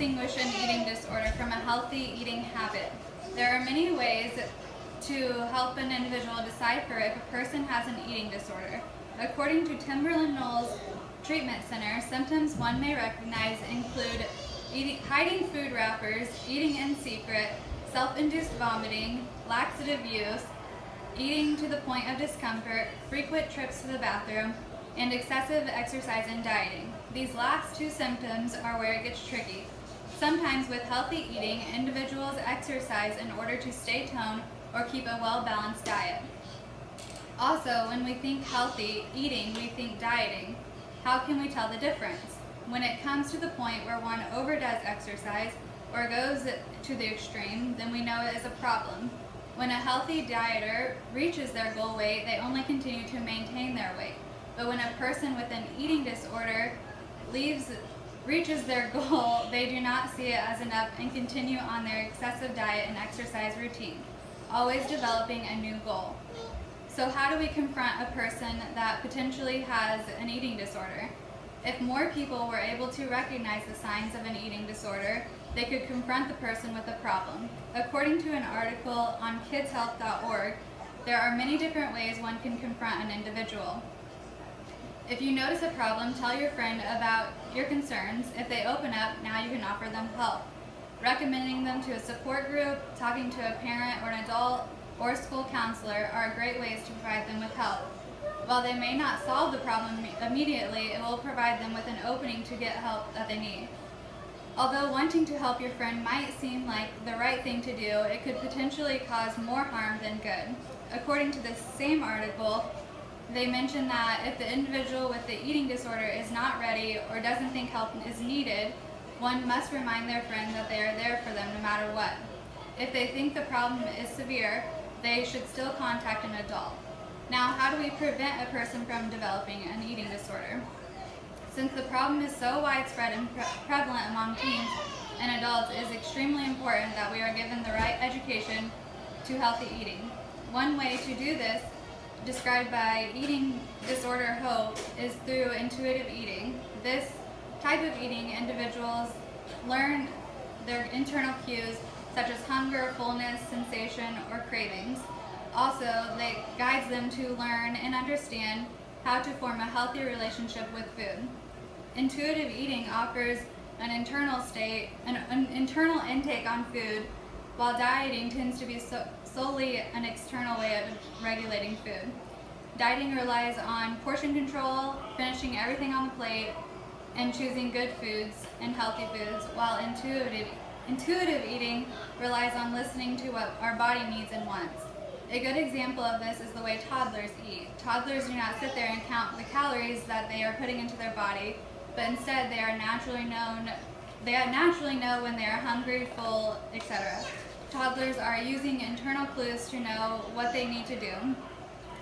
distinguish an eating disorder from a healthy eating habit? There are many ways to help an individual decipher if a person has an eating disorder. According to Timberland Knowles Treatment Center, symptoms one may recognize include hiding food wrappers, eating in secret, self-induced vomiting, laxative use, eating to the point of discomfort, frequent trips to the bathroom, and excessive exercise and dieting. These last two symptoms are where it gets tricky. Sometimes with healthy eating, individuals exercise in order to stay toned or keep a well-balanced diet. Also, when we think healthy eating, we think dieting. How can we tell the difference? When it comes to the point where one overdoes exercise or goes to the extreme, then we know it is a problem. When a healthy dieter reaches their goal weight, they only continue to maintain their weight. But when a person with an eating disorder reaches their goal, they do not see it as enough and continue on their excessive diet and exercise routine, always developing a new goal. So how do we confront a person that potentially has an eating disorder? If more people were able to recognize the signs of an eating disorder, they could confront the person with the problem. According to an article on kidshealth.org, there are many different ways one can confront an individual. If you notice a problem, tell your friend about your concerns. If they open up, now you can offer them help. Recommending them to a support group, talking to a parent or an adult or school counselor are great ways to provide them with help. While they may not solve the problem immediately, it will provide them with an opening to get help that they need. Although wanting to help your friend might seem like the right thing to do, it could potentially cause more harm than good. According to this same article, they mention that if the individual with the eating disorder is not ready or doesn't think help is needed, one must remind their friend that they are there for them no matter what. If they think the problem is severe, they should still contact an adult. Now, how do we prevent a person from developing an eating disorder? Since the problem is so widespread and prevalent among teens and adults, it is extremely important that we are given the right education to healthy eating. One way to do this, described by Eating Disorder Hope, is through intuitive eating. This type of eating, individuals learn their internal cues such as hunger, fullness, sensation, or cravings. Also, it guides them to learn and understand how to form a healthy relationship with food. Intuitive eating offers an internal intake on food, while dieting tends to be solely an external way of regulating food. Dieting relies on portion control, finishing everything on the plate, and choosing good foods and healthy foods, while intuitive eating relies on listening to what our body needs and wants. A good example of this is the way toddlers eat. Toddlers do not sit there and count the calories that they are putting into their body, but instead they naturally know when they are hungry, full, etc. Toddlers are using internal clues to know what they need to do,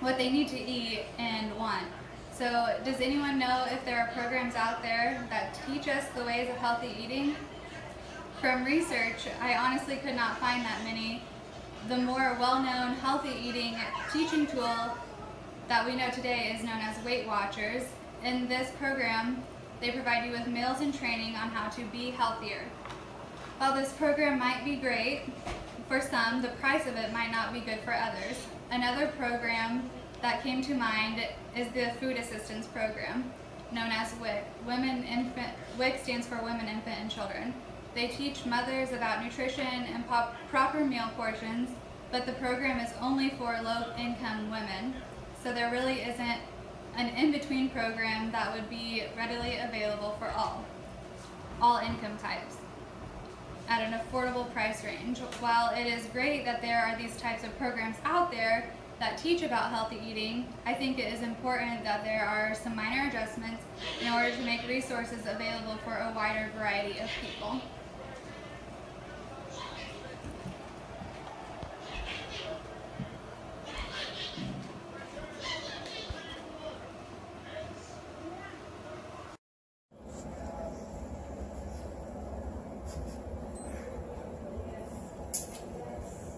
what they need to eat and want. So does anyone know if there are programs out there that teach us the ways of healthy eating? From research, I honestly could not find that many. The more well-known healthy eating teaching tool that we know today is known as Weight Watchers. In this program, they provide you with meals and training on how to be healthier. While this program might be great for some, the price of it might not be good for others. Another program that came to mind is the Food Assistance Program, known as WIC. WIC stands for Women, Infant, and Children. They teach mothers about nutrition and proper meal portions, but the program is only for low-income women. So there really isn't an in-between program that would be readily available for all income types at an affordable price range. While it is great that there are these types of programs out there that teach about healthy eating, I think it is important that there are some minor adjustments in order to make resources available for a wider variety of people.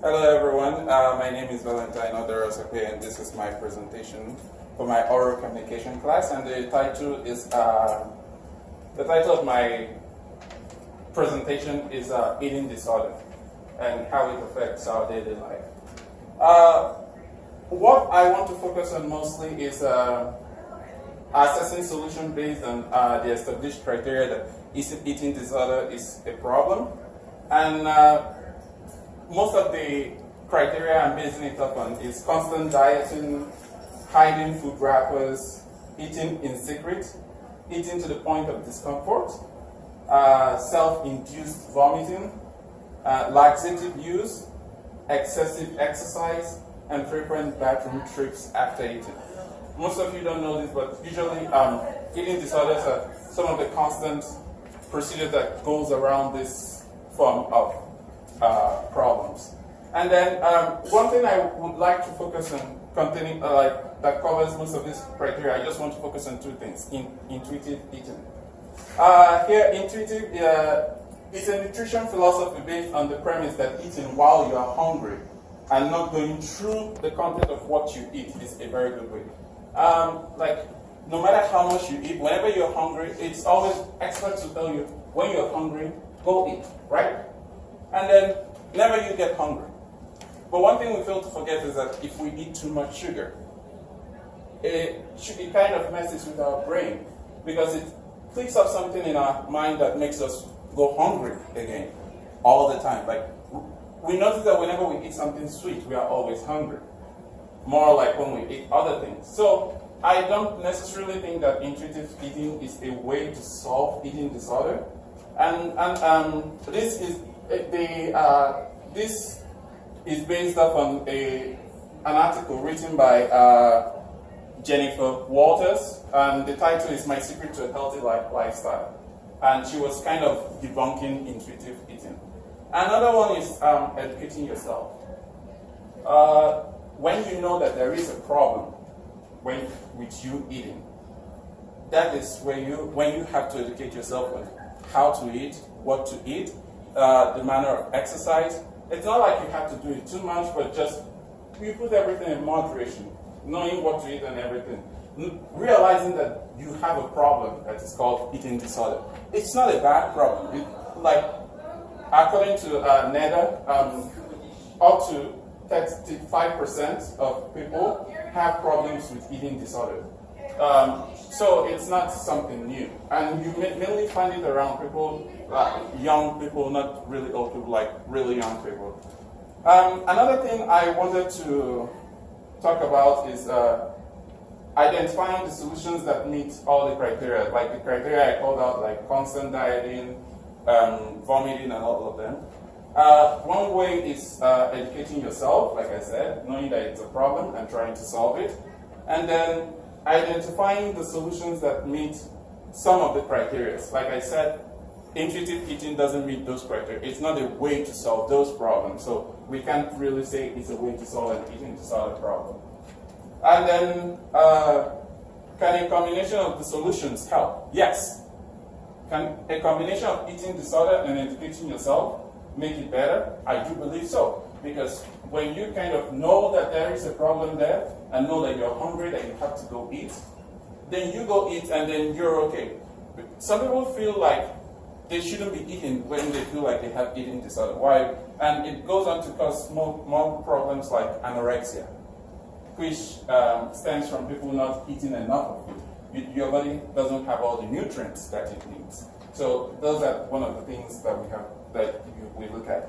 Hello everyone, my name is Oderah, Osakwe, and this is my presentation for my oral communication class, and the title of my presentation is eating disorder and how it affects our daily life. What I want to focus on mostly is assessing solution based on the established criteria that eating disorder is a problem. And most of the criteria I'm basing it upon is constant dieting, hiding food wrappers, eating in secret, eating to the point of discomfort, self-induced vomiting, laxative use, excessive exercise, and frequent bathroom trips after eating. Most of you don't know this, but usually eating disorders are some of the constant procedures that goes around this form of problems. And then one thing I would like to focus on containing, that covers most of this criteria, I just want to focus on two things: intuitive eating. Here, intuitive is a nutrition philosophy based on the premise that eating while you are hungry and not going through the content of what you eat is a very good way. No matter how much you eat, whenever you're hungry, it's always experts to tell you, when you're hungry, go eat, right? And then never you get hungry. But one thing we fail to forget is that if we eat too much sugar, it kind of messes with our brain, because it clicks up something in our mind that makes us go hungry again all the time. Like, we notice that whenever we eat something sweet, we are always hungry. More like when we eat other things. So I don't necessarily think that intuitive eating is a way to solve eating disorder. And this is based upon an article written by Jennifer Walters, and the title is "My Secret to a Healthy Lifestyle." And she was kind of debunking intuitive eating. Another one is educating yourself. When you know that there is a problem with you eating, that is when you have to educate yourself on how to eat, what to eat, the manner of exercise. It's not like you have to do it too much, but just you put everything in moderation, knowing what to eat and everything. Realizing that you have a problem that is called eating disorder. It's not a bad problem. According to NEDA, up to 35% of people have problems with eating disorder. So it's not something new. And you mainly find it around people, young people, not really old people, like really young people. Another thing I wanted to talk about is identifying the solutions that meet all the criteria, like the criteria I called out, like constant dieting, vomiting, and all of them. One way is educating yourself, like I said, knowing that it's a problem and trying to solve it. And then identifying the solutions that meet some of the criteria. Like I said, intuitive eating doesn't meet those criteria. It's not a way to solve those problems. So we can't really say it's a way to solve an eating disorder problem. And then, can a combination of the solutions help? Yes. Can a combination of eating disorder and educating yourself make it better? I do believe so. Because when you kind of know that there is a problem there and know that you're hungry, that you have to go eat, then you go eat and then you're okay. Some people feel like they shouldn't be eating when they feel like they have eating disorder. Why? And it goes on to cause more problems like anorexia, which stems from people not eating enough of it. Your body doesn't have all the nutrients that it needs. So those are one of the things that we look at.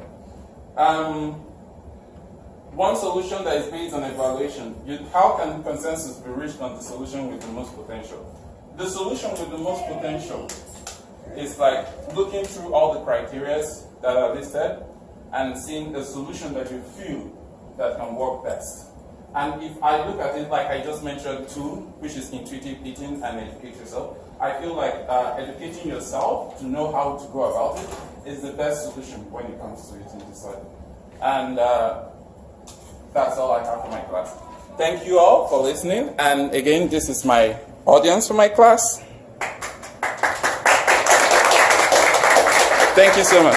One solution that is based on evaluation. How can consensus be reached on the solution with the most potential? The solution with the most potential is like looking through all the criteria that are listed and seeing a solution that you feel that can work best. And if I look at it, like I just mentioned, two, which is intuitive eating and educate yourself, I feel like educating yourself to know how to go about it is the best solution when it comes to eating disorder. And that's all I have for my class. Thank you all for listening. And again, this is my audience for my class. Thank you so much.